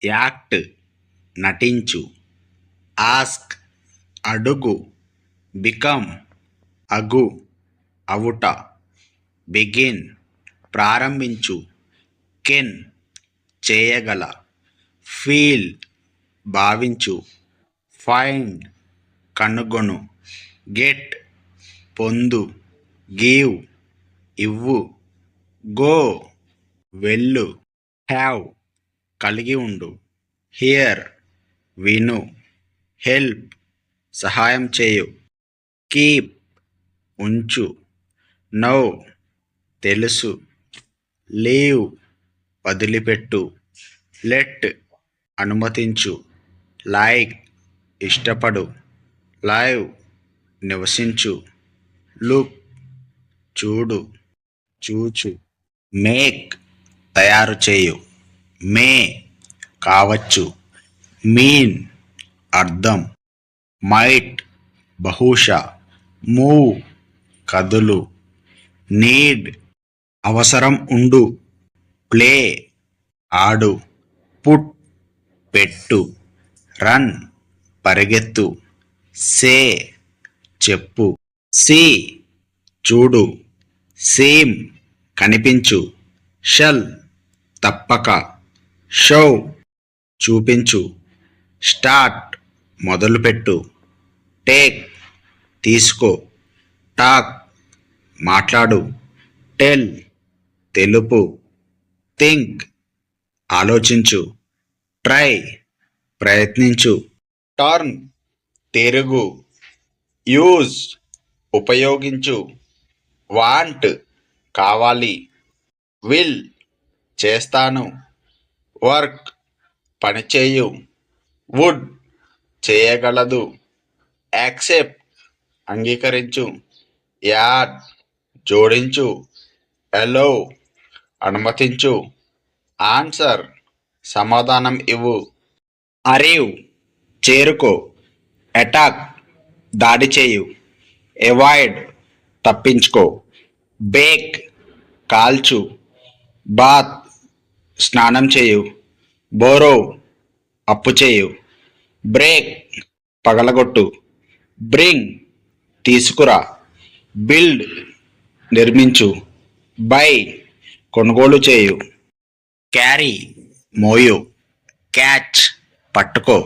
Act నటించు, ask అడుగు, become అగు అవుట, begin ప్రారంభించు, can చేయగల, ఫీల్ భావించు, ఫైండ్ కనుగొను, గెట్ పొందు, గివ్ ఇవ్వు, గో వెళ్ళు, హ్యావ్ కలిగి ఉండు, హియర్ విను, హెల్ప్ సహాయం చేయు, కీప్ ఉంచు, నో తెలుసు, లీవ్ వదిలిపెట్టు, లెట్ అనుమతించు, లైక్ ఇష్టపడు, లైవ్ నివసించు, లుక్ చూడు, చూచు, మేక్ తయారు చేయు, మే కావచ్చు, మీన్ అర్థం, మైట్ బహుశా, మూవ్ కదులు, నీడ్ అవసరం ఉండు, ప్లే ఆడు, పుట్ పెట్టు, రన్ పరిగెత్తు, సే చెప్పు, సీ చూడు, సీమ్ కనిపించు, షల్ తప్పక, షో చూపించు, స్టార్ట్ మొదలుపెట్టు, టేక్ తీసుకో, టాక్ మాట్లాడు, టెల్ తెలుపు, థింక్ ఆలోచించు, ట్రై ప్రయత్నించు, టర్న్ తిరుగు, యూజ్ ఉపయోగించు, వాంట్ కావాలి, విల్ చేస్తాను, వర్క్ పనిచేయు, వుడ్ చేయగలదు, యాక్సెప్ట్ అంగీకరించు, యాడ్ జోడించు, అలో అనుమతించు, ఆన్సర్ సమాధానం ఇవ్వు, అరైవ్ చేరుకో, అటాక్ దాడి చేయు, అవాయిడ్ తప్పించుకో, బేక్ కాల్చు, బాత్ స్నానం చేయు, బోరో అప్పు చేయు, బ్రేక్ పగలగొట్టు, బ్రింగ్ తీసుకురా, బిల్డ్ నిర్మించు, బై కొనుగోలు చేయు, క్యారీ మోయు, క్యాచ్ పట్టుకో,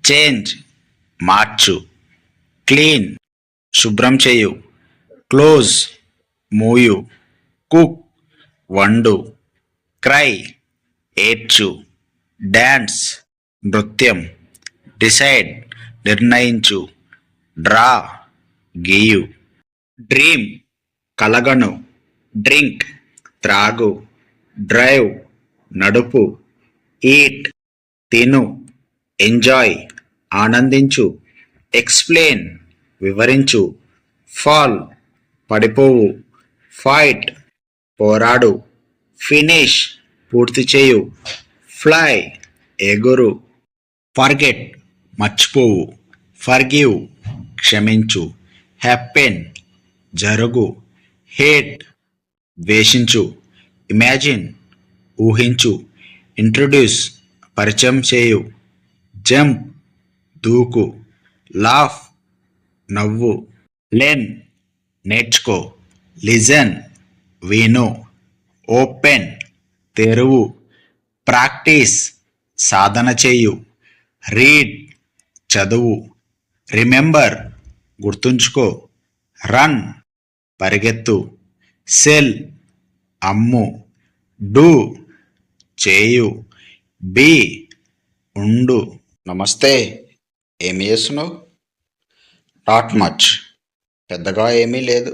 చేంజ్ మార్చు, క్లీన్ శుభ్రం చేయు, క్లోజ్ మూయు, కుక్ వండు, క్రై ఏడ్చు, డాన్స్ నృత్యం, డిసైడ్ నిర్ణయించు, డ్రా గీయు, డ్రీమ్ కలగను, డ్రింక్ త్రాగు, డ్రైవ్ నడుపు, ఈట్ తిను, ఎంజాయ్ ఆనందించు, ఎక్స్ప్లెయిన్ వివరించు, ఫాల్ పడిపోవు, ఫైట్ పోరాడు, ఫినిష్ పూర్తి చేయు, ఫ్లై ఎగురు, ఫర్గెట్ మర్చిపోవు, ఫర్గివ్ క్షమించు, హ్యాపెన్ జరుగు, హేట్ ద్వేషించు, ఇమాజిన్ ఊహించు, ఇంట్రొడ్యూస్ పరిచయం చేయు, జంప్ దూకు, లాఫ్ నవ్వు, లెర్న్ నేర్చుకో, లిజన్ విను, ఓపెన్ తెరువు, ప్రాక్టీస్ సాధన చేయు, రీడ్ చదువు, రిమెంబర్ గుర్తుంచుకో, రన్ పరిగెత్తు, సెల్ అమ్ము, డూ చేయు, బీ ఉండు. నమస్తే, ఏమి చేస్తున్నావు? నాట్ మచ్, పెద్దగా ఏమీ లేదు,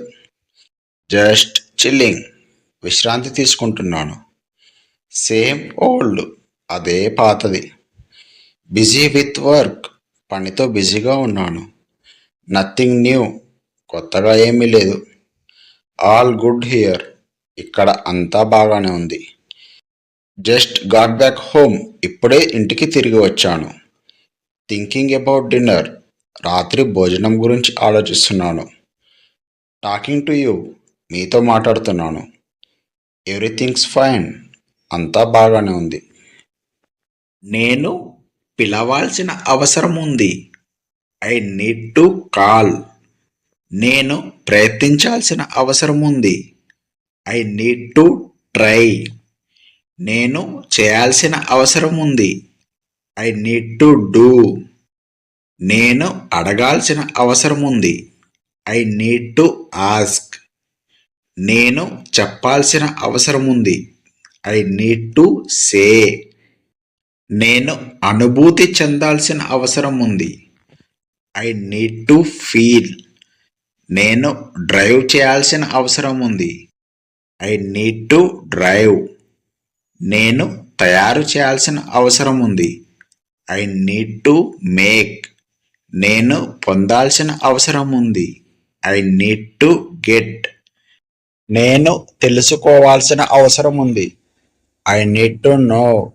జస్ట్ చిల్లింగ్ విశ్రాంతి తీసుకుంటున్నాను. సేమ్ ఓల్డ్ అదే పాతది. బిజీ విత్ వర్క్ పనితో బిజీగా ఉన్నాను. నథింగ్ న్యూ కొత్తగా ఏమీ లేదు. ఆల్ గుడ్ హియర్ ఇక్కడ అంతా బాగానే ఉంది. జస్ట్ గాట్ బ్యాక్ హోమ్ ఇప్పుడే ఇంటికి తిరిగి వచ్చాను. థింకింగ్ అబౌట్ డిన్నర్ రాత్రి భోజనం గురించి ఆలోచిస్తున్నాను. టాకింగ్ టు యూ మీతో మాట్లాడుతున్నాను. ఎవ్రీథింగ్స్ ఫైన్ అంతా బాగానే ఉంది. నేను పిలవాల్సిన అవసరం ఉంది. I need to call. నేను ప్రయత్నించాల్సిన అవసరం ఉంది. I need to try. నేను చేయాల్సిన అవసరం ఉంది. I need to do. నేను అడగాల్సిన అవసరం ఉంది. I need to ask. నేను చెప్పాల్సిన అవసరం ఉంది. I need to say. నేను అనుభూతి చెందాల్సిన అవసరం ఉంది. I need to feel. నేను డ్రైవ్ చేయాల్సిన అవసరం ఉంది. I need to drive. నేను తయారు చేయాల్సిన అవసరం ఉంది. I need to make. నేను పొందాల్సిన అవసరం ఉంది. I need to get. నేను తెలుసుకోవాల్సిన అవసరం ఉంది. I need to know.